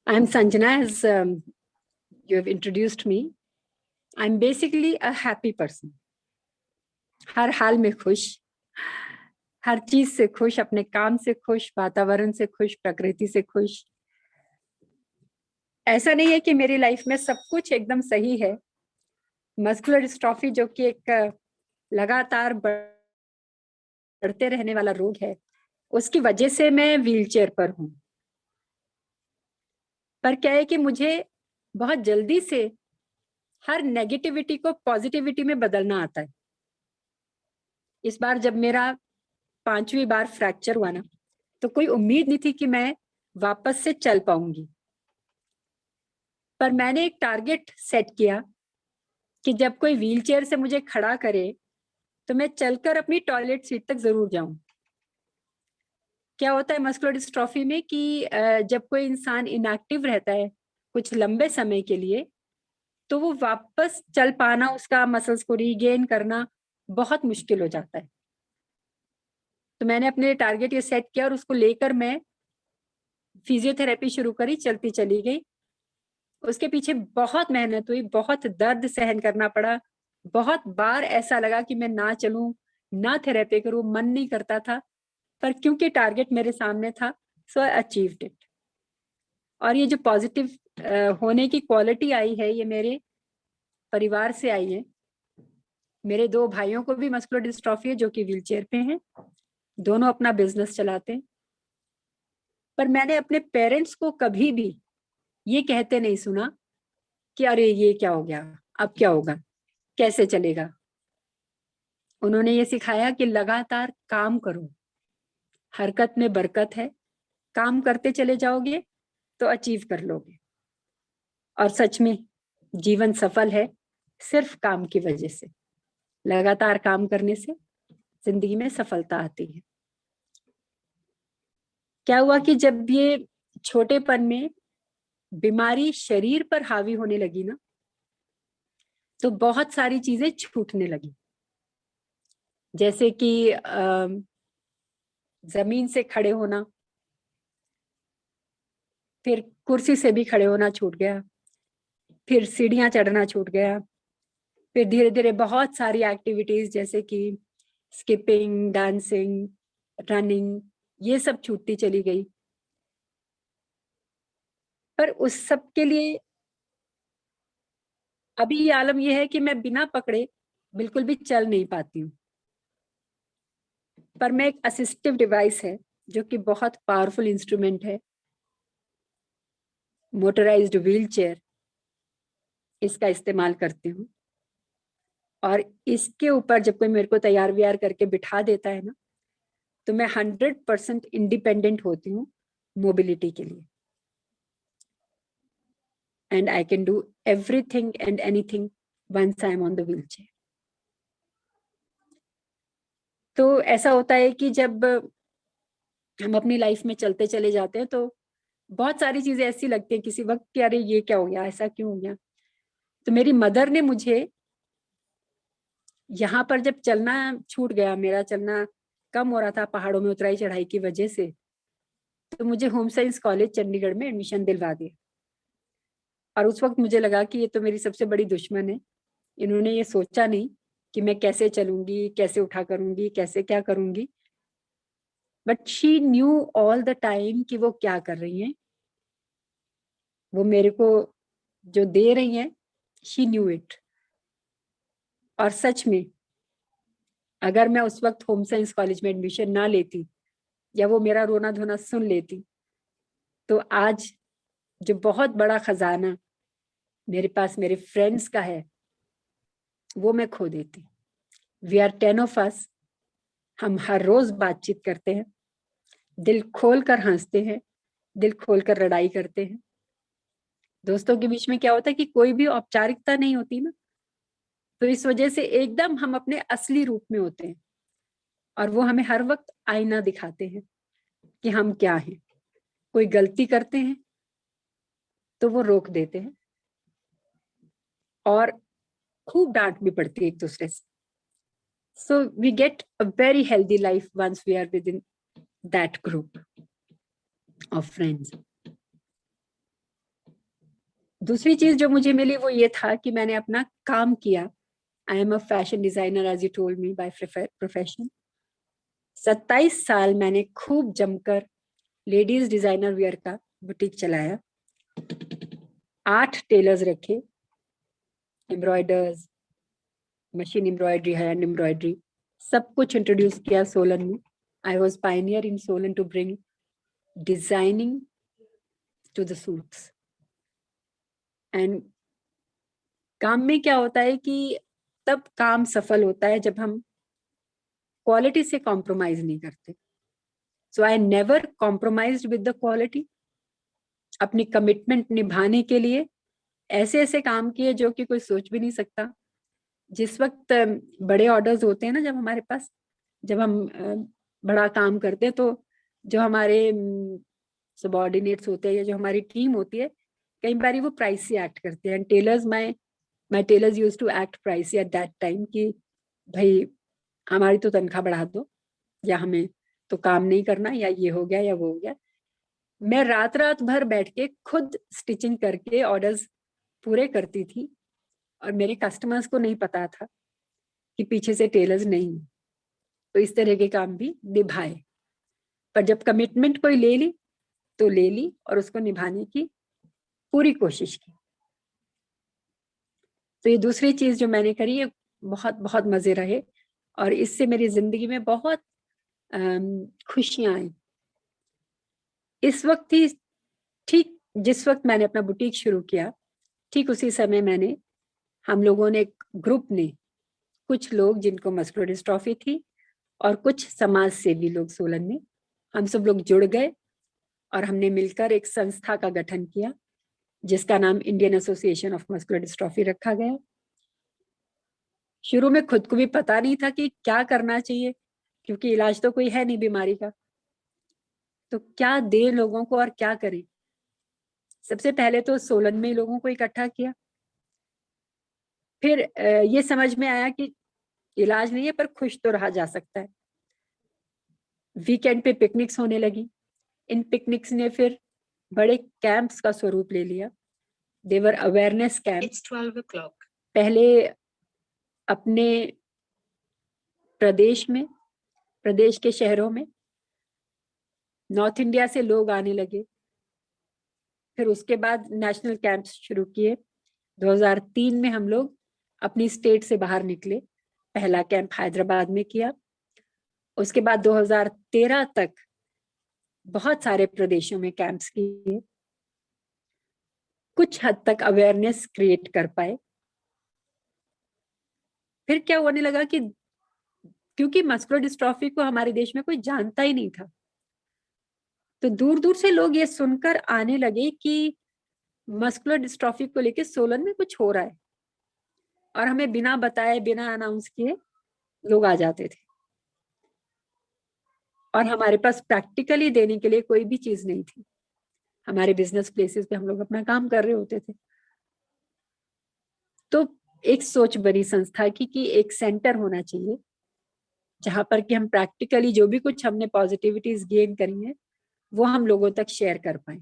I'm Sanjana, as you have introduced me. I'm basically a happy person. हर हाल में खुश, हर चीज से खुश, अपने काम से खुश, वातावरण से खुश, प्रकृति से खुश। ऐसा नहीं है कि मेरी लाइफ में सब कुछ एकदम सही है। मस्कुलर डिस्ट्रॉफी, जो कि एक लगातार बढ़ते रहने वाला रोग है, उसकी वजह से मैं व्हीलचेयर पर हूँ। पर क्या है कि मुझे बहुत जल्दी से हर नेगेटिविटी को पॉजिटिविटी में बदलना आता है। इस बार जब मेरा 5वीं बार फ्रैक्चर हुआ ना, तो कोई उम्मीद नहीं थी कि मैं वापस से चल पाऊंगी। पर मैंने एक टारगेट सेट किया कि जब कोई व्हीलचेयर से मुझे खड़ा करे तो मैं चलकर अपनी टॉयलेट सीट तक जरूर जाऊं। क्या होता है मस्कुलर डिस्ट्रॉफी में कि जब कोई इंसान इनएक्टिव रहता है कुछ लंबे समय के लिए, तो वो वापस चल पाना, उसका मसल्स को रीगेन करना बहुत मुश्किल हो जाता है। तो मैंने अपने टारगेट ये सेट किया और उसको लेकर मैं फिजियोथेरेपी शुरू करी, चलती चली गई। उसके पीछे बहुत मेहनत हुई, बहुत दर्द सहन करना पड़ा। बहुत बार ऐसा लगा कि मैं ना चलूं, ना थेरेपी करूं, मन नहीं करता था। पर क्योंकि टारगेट मेरे सामने था, सो आई अचीव्ड इट। और ये जो पॉजिटिव होने की क्वालिटी आई है, ये मेरे परिवार से आई है। मेरे 2 भाइयों को भी मस्कुलर डिस्ट्रॉफी है, जो कि व्हीलचेयर पे हैं। दोनों अपना बिजनेस चलाते हैं। पर मैंने अपने पेरेंट्स को कभी भी ये कहते नहीं सुना कि अरे ये क्या हो गया, अब क्या होगा, कैसे चलेगा। उन्होंने ये सिखाया कि लगातार काम करो, हरकत में बरकत है, काम करते चले जाओगे तो अचीव कर लोगे। और सच में जीवन सफल है सिर्फ काम की वजह से। लगातार काम करने से जिंदगी में सफलता आती है। क्या हुआ कि जब ये छोटेपन में बीमारी शरीर पर हावी होने लगी ना, तो बहुत सारी चीजें छूटने लगी। जैसे कि जमीन से खड़े होना, फिर कुर्सी से भी खड़े होना छूट गया, फिर सीढ़ियां चढ़ना छूट गया, फिर धीरे धीरे बहुत सारी एक्टिविटीज जैसे कि स्किपिंग, डांसिंग, रनिंग, ये सब छूटती चली गई। पर उस सब के लिए अभी ये आलम यह है कि मैं बिना पकड़े बिल्कुल भी चल नहीं पाती हूँ। पर मैं एक असिस्टिव डिवाइस है, जो कि बहुत पावरफुल इंस्ट्रूमेंट है, मोटराइज्ड व्हील चेयर, इसका इस्तेमाल करती हूँ। और इसके ऊपर जब कोई मेरे को तैयार व्यार करके बिठा देता है ना, तो मैं 100% इंडिपेंडेंट होती हूँ मोबिलिटी के लिए। And I can do everything and anything once I am on the wheelchair. तो ऐसा होता है कि जब हम अपनी लाइफ में चलते चले जाते हैं, तो बहुत सारी चीजें ऐसी लगती हैं किसी वक्त कि अरे ये क्या हो गया, ऐसा क्यों हो गया। तो मेरी मदर ने मुझे यहाँ पर जब चलना छूट गया, मेरा चलना कम हो रहा था पहाड़ों में उतराई चढ़ाई की वजह से, तो मुझे होम साइंस कॉलेज चंडीगढ़ में एडमिशन दिलवा दिया। और उस वक्त मुझे लगा कि ये तो मेरी सबसे बड़ी दुश्मन है। इन्होंने ये सोचा नहीं कि मैं कैसे चलूंगी, कैसे उठा करूंगी, कैसे क्या करूंगी। But she knew all the time कि वो क्या कर रही हैं। वो मेरे को जो दे रही हैं, शी न्यू इट। और सच में अगर मैं उस वक्त होम साइंस कॉलेज में एडमिशन ना लेती, या वो मेरा रोना धोना सुन लेती, तो आज जो बहुत बड़ा खजाना मेरे पास मेरे फ्रेंड्स का है, वो मैं खो देती। We are 10 of us. हम हर रोज बातचीत करते हैं, दिल खोल कर हंसते हैं, दिल खोल कर लड़ाई करते हैं। दोस्तों के बीच में क्या होता है कि कोई भी औपचारिकता नहीं होती ना, तो इस वजह से एकदम हम अपने असली रूप में होते हैं। और वो हमें हर वक्त आईना दिखाते हैं कि हम क्या हैं। कोई गलती करते हैं तो वो रोक देते हैं, और खूब डांट भी पड़ती है एक दूसरे से। So we get a very healthy life once we are within that group of friends. दूसरी चीज जो मुझे मिली वो ये था कि मैंने अपना काम किया। I am a fashion designer as you told me by profession. 27 साल मैंने खूब जमकर लेडीज डिजाइनर वेयर का बुटीक चलाया। 8 टेलर्स रखे, embroiders, machine embroidery, hand embroidery, सब कुछ इंट्रोड्यूस किया सोलन में। I was pioneer in Solan to bring designing to the suits. And काम में क्या होता है कि तब काम सफल होता है जब हम क्वालिटी से कॉम्प्रोमाइज नहीं करते। So I never compromised with the quality. अपनी कमिटमेंट निभाने के लिए ऐसे ऐसे काम किए जो कि कोई सोच भी नहीं सकता। जिस वक्त बड़े ऑर्डर्स होते हैं ना, जब हमारे पास, जब हम बड़ा काम करते हैं, तो जो हमारे सबॉर्डिनेट्स होते हैं या जो हमारी टीम होती है, कई बार वो प्राइसी एक्ट करते हैं। Tailors, my tailors used to act pricey at that time कि भाई हमारी तो तनख्वाह बढ़ा दो, या हमें तो काम नहीं करना, या ये हो गया या वो हो गया। मैं रात रात भर बैठ के खुद स्टिचिंग करके ऑर्डर्स पूरे करती थी, और मेरे कस्टमर्स को नहीं पता था कि पीछे से टेलर्स नहीं। तो इस तरह के काम भी निभाए, पर जब कमिटमेंट कोई ले ली तो ले ली, और उसको निभाने की पूरी कोशिश की। तो ये दूसरी चीज जो मैंने करी, ये बहुत बहुत मजे रहे, और इससे मेरी जिंदगी में बहुत खुशियां आई। इस वक्त ही, ठीक जिस वक्त मैंने अपना बुटीक शुरू किया, ठीक उसी समय मैंने, हम लोगों ने, एक ग्रुप ने, कुछ लोग जिनको मस्कुलर डिस्ट्रॉफी थी और कुछ समाज सेवी लोग सोलन में, हम सब लोग जुड़ गए और हमने मिलकर एक संस्था का गठन किया जिसका नाम Indian association of muscular dystrophy रखा गया। शुरू में खुद को भी पता नहीं था कि क्या करना चाहिए, क्योंकि इलाज तो कोई है नहीं बीमारी का। तो क्या दे लोगों को और क्या करें। सबसे पहले तो सोलन में लोगों को इकट्ठा किया। फिर ये समझ में आया कि इलाज नहीं है पर खुश तो रहा जा सकता है। वीकेंड पे पिकनिक्स होने लगी। इन पिकनिक्स ने फिर बड़े कैंप्स का स्वरूप ले लिया। देवर अवेयरनेस कैंप। It's 12 o'clock. पहले अपने प्रदेश में, प्रदेश के शहरों में, नॉर्थ इंडिया से लोग आने लगे। फिर उसके बाद नेशनल कैंप्स शुरू किए। 2003 में हम लोग अपनी स्टेट से बाहर निकले। पहला कैंप हैदराबाद में किया। उसके बाद 2013 तक बहुत सारे प्रदेशों में कैंप्स किए। कुछ हद तक अवेयरनेस क्रिएट कर पाए। फिर क्या होने लगा कि क्योंकि मस्कुलर डिस्ट्रॉफी को हमारे देश में कोई जानता ही नहीं था, तो दूर दूर से लोग ये सुनकर आने लगे कि मस्कुलर डिस्ट्रॉफी को लेकर सोलन में कुछ हो रहा है, और हमें बिना बताए, बिना अनाउंस किए लोग आ जाते थे, और हमारे पास प्रैक्टिकली देने के लिए कोई भी चीज नहीं थी। हमारे बिजनेस प्लेसेस पे हम लोग अपना काम कर रहे होते थे। तो एक सोच बनी संस्था की कि एक सेंटर होना चाहिए जहां पर कि हम प्रैक्टिकली जो भी कुछ हमने पॉजिटिविटीज गेन करी है वो हम लोगों तक शेयर कर पाए।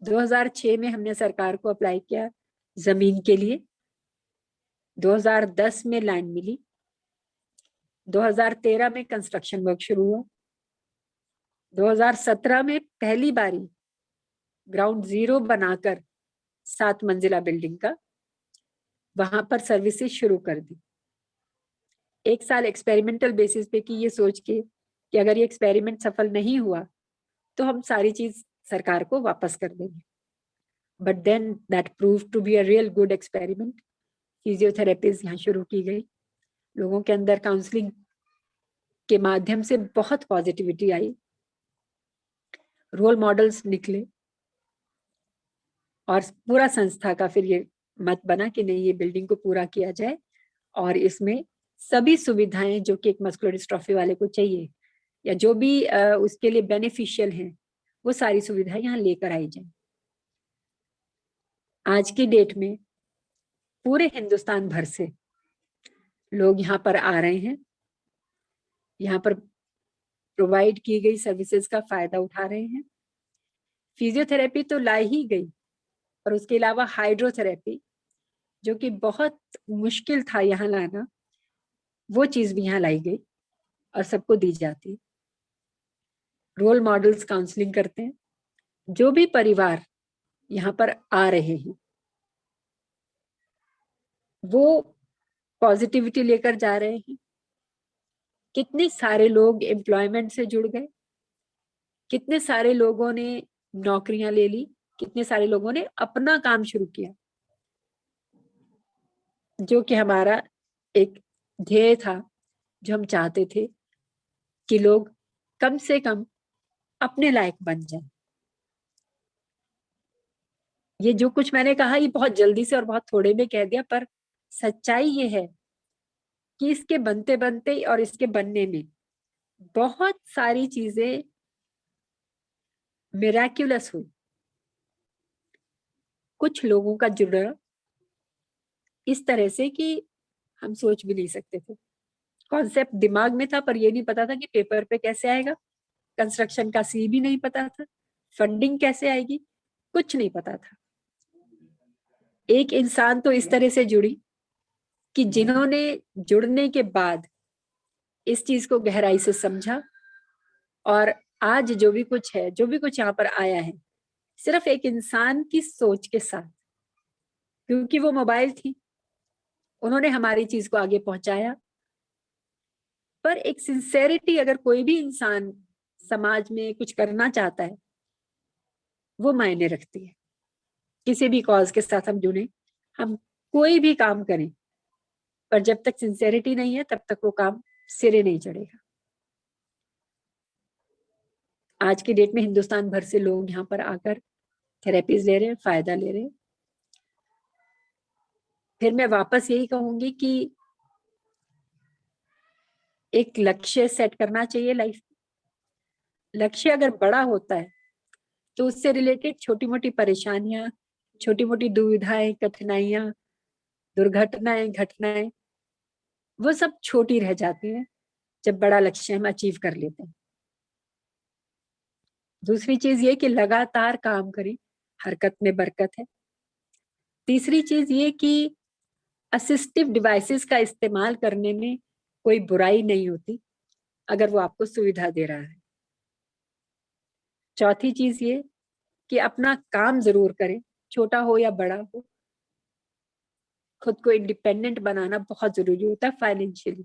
2006 में हमने सरकार को अप्लाई किया जमीन के लिए। 2010 में लैंड मिली। 2013 में कंस्ट्रक्शन वर्क शुरू हुआ। 2017 में पहली बारी ग्राउंड जीरो बनाकर 7 मंजिला बिल्डिंग का वहां पर सर्विसेज शुरू कर दी। एक साल एक्सपेरिमेंटल बेसिस पे की, ये सोच के कि अगर ये एक्सपेरिमेंट सफल नहीं हुआ तो हम सारी चीज सरकार को वापस कर देंगे। But then that prove to be a real good experiment. Physiotherapies यहाँ शुरू की गई। लोगों के अंदर काउंसलिंग के माध्यम से बहुत पॉजिटिविटी आई। रोल मॉडल्स निकले, और पूरा संस्था का फिर ये मत बना कि नहीं, ये बिल्डिंग को पूरा किया जाए और इसमें सभी सुविधाएं जो कि एक मस्कुलर डिस्ट्रॉफी वाले को चाहिए, या जो भी उसके लिए बेनिफिशियल हैं, वो सारी सुविधाएं यहाँ लेकर आई जाए। आज की डेट में पूरे हिंदुस्तान भर से लोग यहाँ पर आ रहे हैं, यहाँ पर प्रोवाइड की गई सर्विसेज का फायदा उठा रहे हैं। फिजियोथेरेपी तो लाई ही गई, और उसके अलावा हाइड्रोथेरेपी, जो कि बहुत मुश्किल था यहाँ लाना, वो चीज भी यहाँ लाई गई और सबको दी जाती है। रोल मॉडल्स काउंसलिंग करते हैं। जो भी परिवार यहाँ पर आ रहे हैं वो पॉजिटिविटी लेकर जा रहे हैं। कितने सारे लोग एम्प्लॉयमेंट से जुड़ गए, कितने सारे लोगों ने नौकरियां ले ली, कितने सारे लोगों ने अपना काम शुरू किया, जो कि हमारा एक ध्येय था, जो हम चाहते थे कि लोग कम से कम अपने लायक बन जाए। ये जो कुछ मैंने कहा ये बहुत जल्दी से और बहुत थोड़े में कह दिया, पर सच्चाई ये है कि इसके बनते बनते और इसके बनने में बहुत सारी चीजें मिराक्युलस हुई। कुछ लोगों का जुड़ना इस तरह से कि हम सोच भी नहीं सकते थे। कॉन्सेप्ट दिमाग में था पर ये नहीं पता था कि पेपर पे कैसे आएगा। कंस्ट्रक्शन का सी भी नहीं पता था, फंडिंग कैसे आएगी, कुछ नहीं पता था। एक इंसान तो इस तरह से जुड़ी कि जिन्होंने जुड़ने के बाद इस चीज को गहराई से समझा, और आज जो भी कुछ है, जो भी कुछ यहाँ पर आया है, सिर्फ एक इंसान की सोच के साथ, क्योंकि वो मोबाइल थी, उन्होंने हमारी चीज को आगे पहुंचाया। पर एक सिंसेरिटी अगर कोई भी इंसान समाज में कुछ करना चाहता है वो मायने रखती है। किसी भी कॉज के साथ हम जुड़े, हम कोई भी काम करें, पर जब तक सिंसेरिटी नहीं है तब तक वो काम सिरे नहीं चढ़ेगा। आज की डेट में हिंदुस्तान भर से लोग यहाँ पर आकर थेरेपीज ले रहे हैं, फायदा ले रहे हैं। फिर मैं वापस यही कहूंगी कि एक लक्ष्य सेट करना चाहिए लाइफ। लक्ष्य अगर बड़ा होता है तो उससे रिलेटेड छोटी मोटी परेशानियां, छोटी मोटी दुविधाएं, कठिनाइयां, दुर्घटनाएं, घटनाएं, वो सब छोटी रह जाती हैं जब बड़ा लक्ष्य हम अचीव कर लेते हैं। दूसरी चीज ये कि लगातार काम करें, हरकत में बरकत है। तीसरी चीज ये कि असिस्टिव डिवाइसेस का इस्तेमाल करने में कोई बुराई नहीं होती अगर वो आपको सुविधा दे रहा है। चौथी चीज ये कि अपना काम जरूर करें, छोटा हो या बड़ा हो। खुद को इंडिपेंडेंट बनाना बहुत जरूरी होता है फाइनेंशियली।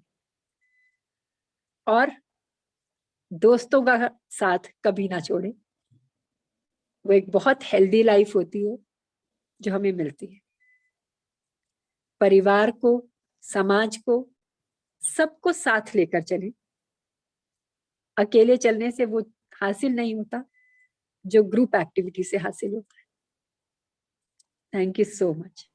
और दोस्तों का साथ कभी ना छोड़ें। वो एक बहुत हेल्दी लाइफ होती है जो हमें मिलती है। परिवार को, समाज को, सबको साथ लेकर चलें। अकेले चलने से वो हासिल नहीं होता जो ग्रुप एक्टिविटी से हासिल होता है। Thank you so much.